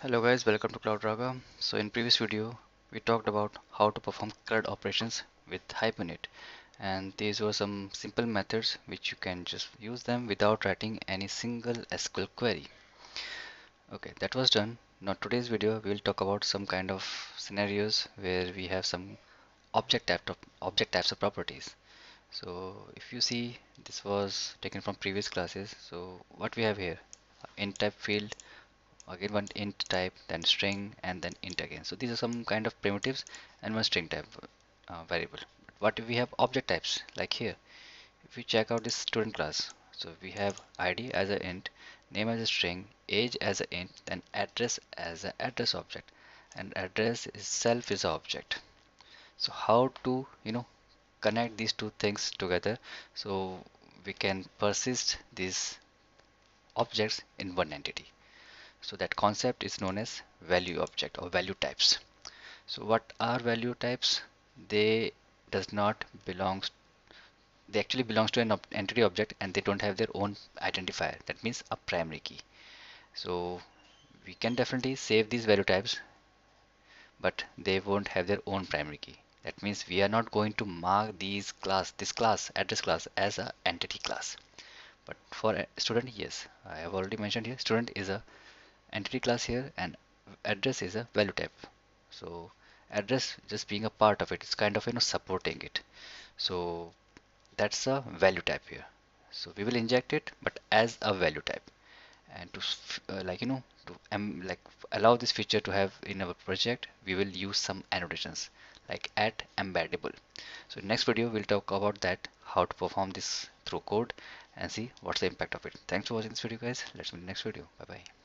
Hello guys, welcome to CloudRaga. So in previous video, we talked about how to perform CRUD operations with Hibernate, and these were some simple methods which you can just use them without writing any single SQL query. Okay, that was done. Now today's video we will talk about some kind of scenarios where we have some object types of properties. So if you see, this was taken from previous classes. So what we have here, int type field, again one int type, then string, and then int again. So these are some kind of primitives and one string type variable. What if we have object types like here? If we check out this student class, so we have id as a int, name as a string, age as a int, then address as a address object, and address itself is a object. So how to connect these two things together so we can persist these objects in one entity? So that concept is known as value object or value types. So what are value types? They does not belongs they actually belongs to an entity object, and they don't have their own identifier. That means a primary key. So we can definitely save these value types, but they won't have their own primary key. That means we are not going to mark this class, address class, as a entity class. But for a student, yes, I have already mentioned here, student is a entity class here, and address is a value type. So address just being a part of it, it's kind of supporting it. So that's a value type here. So we will inject it, but as a value type. And to like allow this feature to have in our project, we will use some annotations like at embeddable. So next video we'll talk about that, how to perform this through code and see what's the impact of it. Thanks for watching this video guys. Let's meet in the next video. Bye bye.